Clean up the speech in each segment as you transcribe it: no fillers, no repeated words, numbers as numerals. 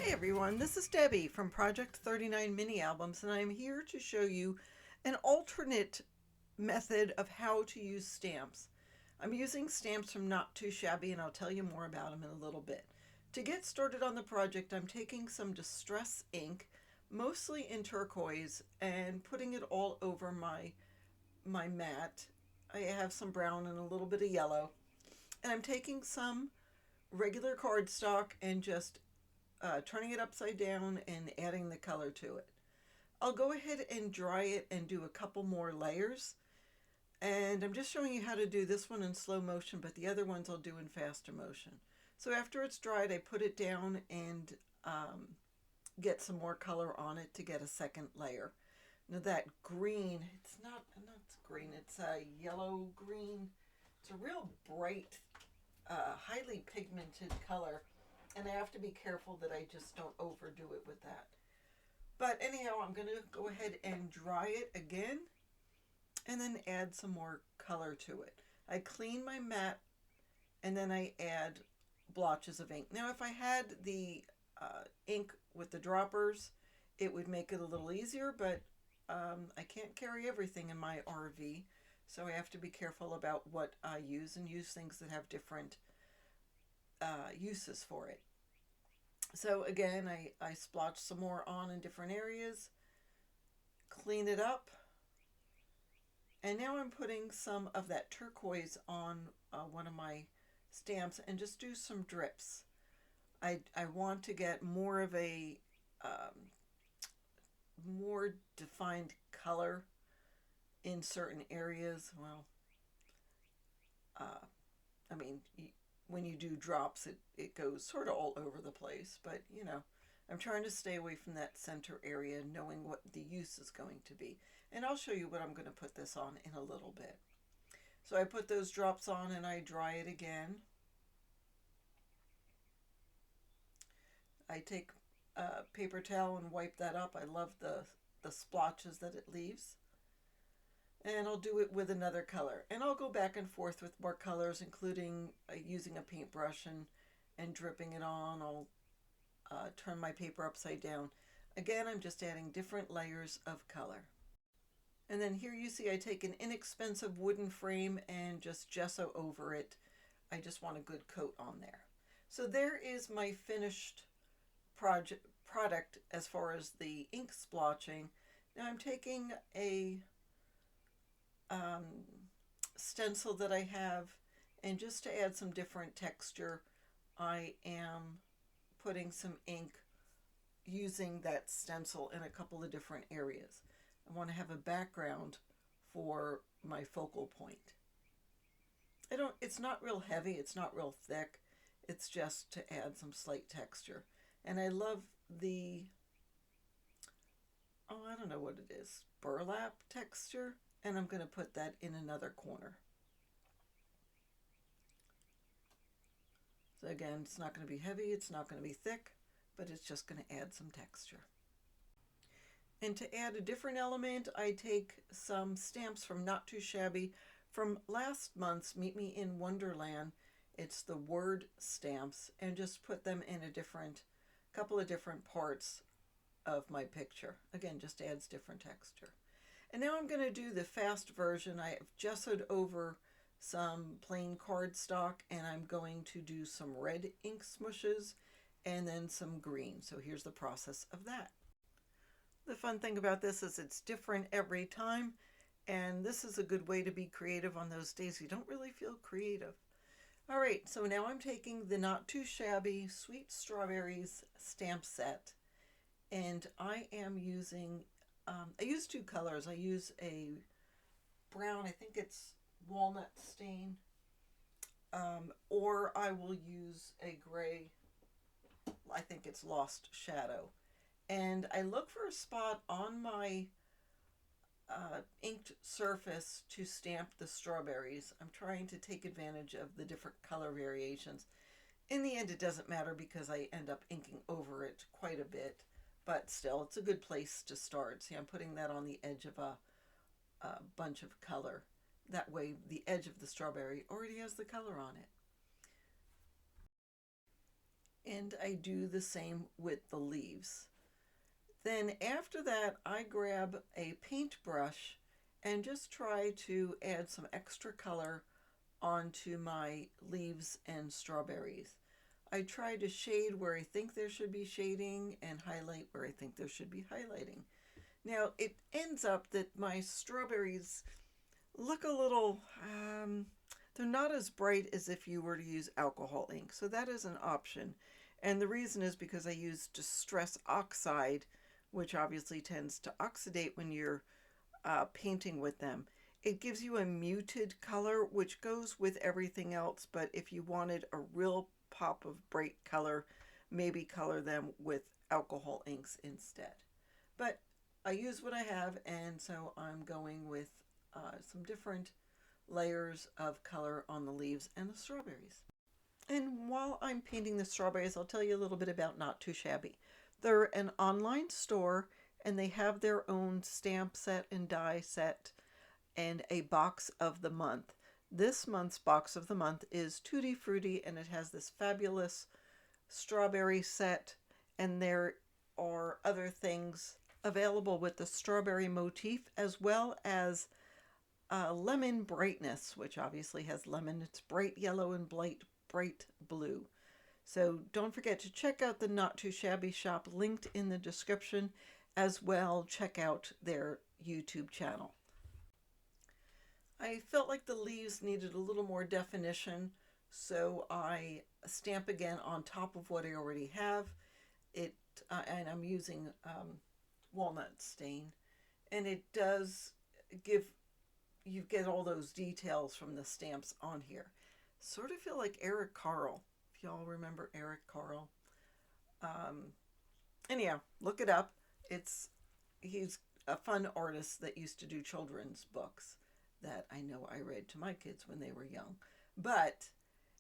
Hey everyone, this is Debbie from Project 39 Mini Albums, and I'm here to show you an alternate method of how to use stamps. I'm using stamps from Not Too Shabby, and I'll tell you more about them in a little bit. To get started on the project, I'm taking some distress ink, mostly in turquoise, and putting it all over my mat. I have some brown and a little bit of yellow, and I'm taking some regular cardstock and just turning it upside down and adding the color to it. I'll go ahead and dry it and do a couple more layers. And I'm just showing you how to do this one in slow motion, but the other ones I'll do in faster motion. So after it's dried, I put it down and get some more color on it to get a second layer. Now that green, it's not green, it's a yellow green. It's a real bright, highly pigmented color. And I have to be careful that I just don't overdo it with that. But anyhow, I'm going to go ahead and dry it again and then add some more color to it. I clean my mat and then I add blotches of ink. Now if I had the ink with the droppers, it would make it a little easier, but I can't carry everything in my RV, so I have to be careful about what I use and use things that have different uses for it. So again, I splotch some more on in different areas, clean it up, and now I'm putting some of that turquoise on one of my stamps and just do some drips. I want to get more of a more defined color in certain areas. Well, I mean, when you do drops, it goes sort of all over the place, but you know, I'm trying to stay away from that center area, knowing what the use is going to be. And I'll show you what I'm going to put this on in a little bit. So I put those drops on and I dry it again. I take a paper towel and wipe that up. I love the splotches that it leaves. And I'll do it with another color. And I'll go back and forth with more colors, including using a paintbrush and dripping it on. I'll turn my paper upside down. Again, I'm just adding different layers of color. And then here you see I take an inexpensive wooden frame and just gesso over it. I just want a good coat on there. So there is my finished product as far as the ink splotching. Now I'm taking a stencil that I have, and just to add some different texture, I am putting some ink using that stencil in a couple of different areas. I want to have a background for my focal point. It's not real heavy, it's not real thick, it's just to add some slight texture. And I love the, I don't know what it is, burlap texture, and I'm going to put that in another corner. So again, it's not going to be heavy, it's not going to be thick, but it's just going to add some texture. And to add a different element, I take some stamps from Not Too Shabby from last month's Meet Me in Wonderland. It's the word stamps, and just put them in a couple of different parts of my picture. Again, just adds different texture. And now I'm going to do the fast version. I have gessoed over some plain cardstock, and I'm going to do some red ink smushes and then some green. So here's the process of that. The fun thing about this is it's different every time, and this is a good way to be creative on those days you don't really feel creative. All right, so now I'm taking the Not Too Shabby Sweet Strawberries stamp set, and I am using, I use two colors. I use a brown, I think it's walnut stain, or I will use a gray, I think it's Lost Shadow. And I look for a spot on my inked surface to stamp the strawberries. I'm trying to take advantage of the different color variations. In the end, it doesn't matter because I end up inking over it quite a bit, but still, it's a good place to start. See, I'm putting that on the edge of a bunch of color. That way, the edge of the strawberry already has the color on it. and I do the same with the leaves. Then after that, I grab a paintbrush and just try to add some extra color onto my leaves and strawberries. I try to shade where I think there should be shading and highlight where I think there should be highlighting. Now it ends up that my strawberries look a little, they're not as bright as if you were to use alcohol ink. So that is an option. And the reason is because I use Distress Oxide, which obviously tends to oxidate when you're painting with them. It gives you a muted color, which goes with everything else. But if you wanted a real pop of bright color, maybe color them with alcohol inks instead. But I use what I have, and so I'm going with some different layers of color on the leaves and the strawberries. And while I'm painting the strawberries, I'll tell you a little bit about Not Too Shabby. They're an online store, and they have their own stamp set and die set and a box of the month. This month's box of the month is Tutti Frutti, and it has this fabulous strawberry set, and there are other things available with the strawberry motif, as well as lemon brightness, which obviously has lemon. It's bright yellow and bright blue. So don't forget to check out the Not Too Shabby shop linked in the description. As well, check out their YouTube channel. I felt like the leaves needed a little more definition, so I stamp again on top of what I already have. And I'm using walnut stain, and it does give, you get all those details from the stamps on here. Sort of feel like Eric Carle, if y'all remember Eric Carle. Anyhow, look it up. He's a fun artist that used to do children's books that I know I read to my kids when they were young. But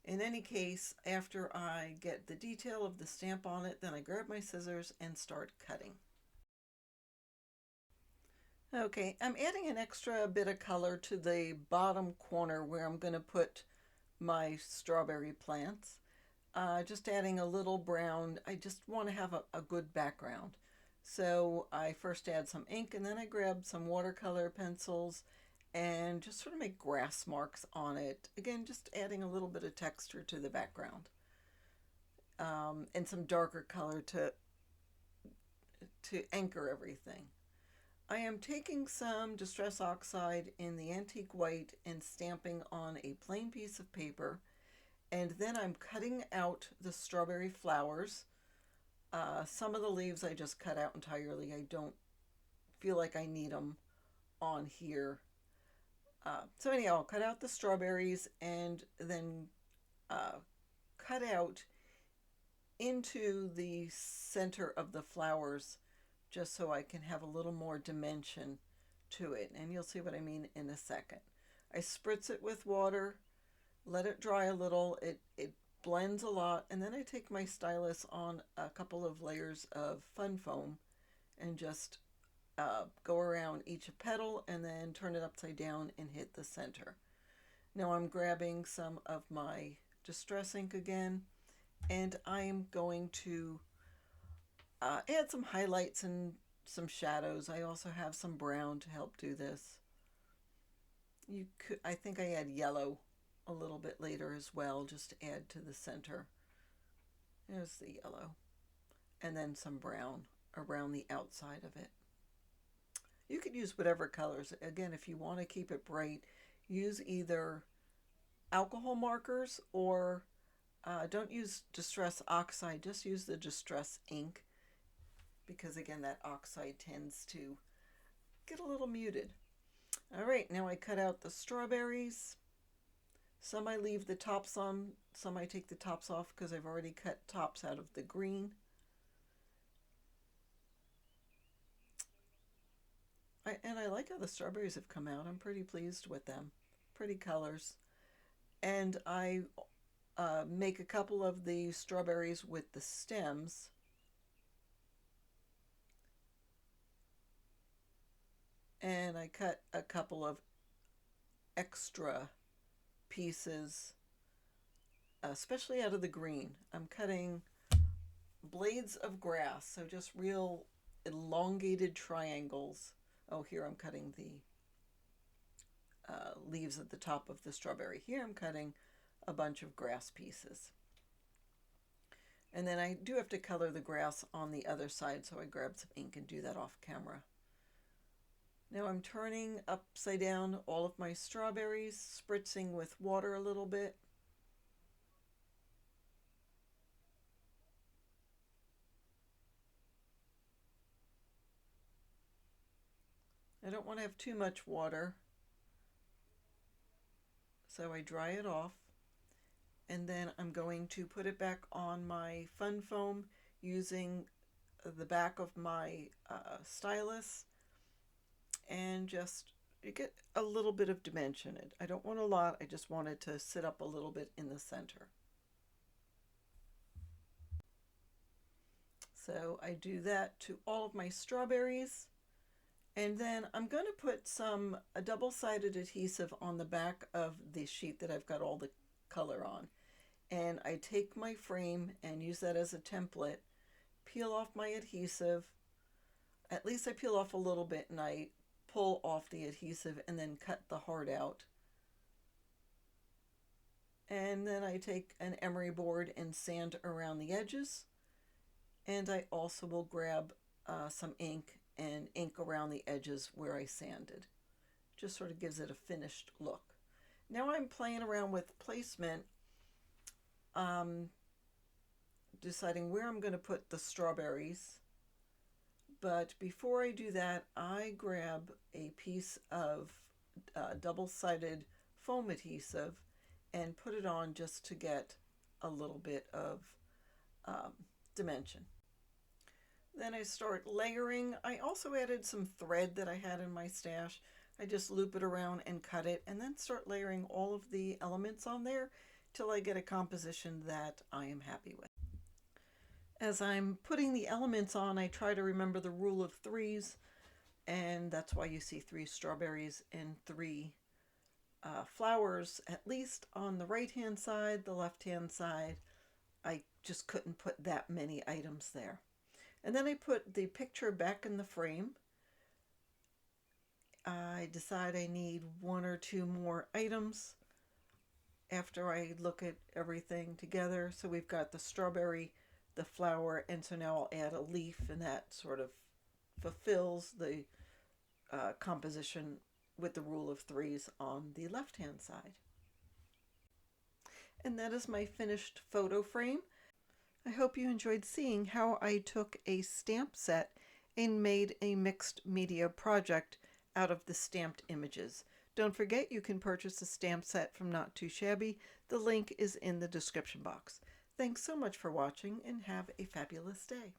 in any case, after I get the detail of the stamp on it, then I grab my scissors and start cutting. Okay, I'm adding an extra bit of color to the bottom corner where I'm going to put my strawberry plants. Just adding a little brown. I just want to have a good background. So I first add some ink, and then I grab some watercolor pencils and just sort of make grass marks on it. Again, just adding a little bit of texture to the background. And some darker color to anchor everything. I am taking some Distress Oxide in the antique white and stamping on a plain piece of paper. And then I'm cutting out the strawberry flowers. Some of the leaves I just cut out entirely. I don't feel like I need them on here. So anyhow, I'll cut out the strawberries and then cut out into the center of the flowers just so I can have a little more dimension to it. And you'll see what I mean in a second. I spritz it with water, let it dry a little. It blends a lot, and then I take my stylus on a couple of layers of fun foam and just go around each petal and then turn it upside down and hit the center. Now I'm grabbing some of my Distress ink again, and I'm going to add some highlights and some shadows. I also have some brown to help do this. I think I add yellow a little bit later as well, just to add to the center. There's the yellow. And then some brown around the outside of it. You could use whatever colors. Again, if you want to keep it bright, use either alcohol markers or don't use Distress Oxide, just use the Distress ink, because again, that oxide tends to get a little muted. All right, now I cut out the strawberries. Some I leave the tops on, some I take the tops off because I've already cut tops out of the green. And I like how the strawberries have come out. I'm pretty pleased with them. Pretty colors. And I make a couple of the strawberries with the stems. And I cut a couple of extra pieces, especially out of the green. I'm cutting blades of grass, so just real elongated triangles. Oh, here I'm cutting the leaves at the top of the strawberry. Here I'm cutting a bunch of grass pieces. And then I do have to color the grass on the other side, so I grabbed some ink and do that off camera. Now I'm turning upside down all of my strawberries, spritzing with water a little bit. I don't want to have too much water, so I dry it off. And then I'm going to put it back on my fun foam using the back of my stylus, and just get a little bit of dimension. I don't want a lot, I just want it to sit up a little bit in the center. So I do that to all of my strawberries. And then I'm going to put a double-sided adhesive on the back of the sheet that I've got all the color on. And I take my frame and use that as a template, peel off my adhesive. At least I peel off a little bit, and I pull off the adhesive and then cut the heart out. And then I take an emery board and sand around the edges. And I also will grab some ink and ink around the edges where I sanded. Just sort of gives it a finished look. Now I'm playing around with placement, deciding where I'm going to put the strawberries. But before I do that, I grab a piece of double-sided foam adhesive and put it on just to get a little bit of dimension. Then I start layering. I also added some thread that I had in my stash. I just loop it around and cut it, and then start layering all of the elements on there till I get a composition that I am happy with. As I'm putting the elements on, I try to remember the rule of threes, and that's why you see 3 strawberries and 3 flowers, at least on the right-hand side. The left-hand side, I just couldn't put that many items there. And then I put the picture back in the frame. I decide I need 1 or 2 more items after I look at everything together. So we've got the strawberry, the flower, and so now I'll add a leaf, and that sort of fulfills the composition with the rule of threes on the left-hand side. And that is my finished photo frame. I hope you enjoyed seeing how I took a stamp set and made a mixed media project out of the stamped images. Don't forget, you can purchase a stamp set from Not Too Shabby. The link is in the description box. Thanks so much for watching, and have a fabulous day.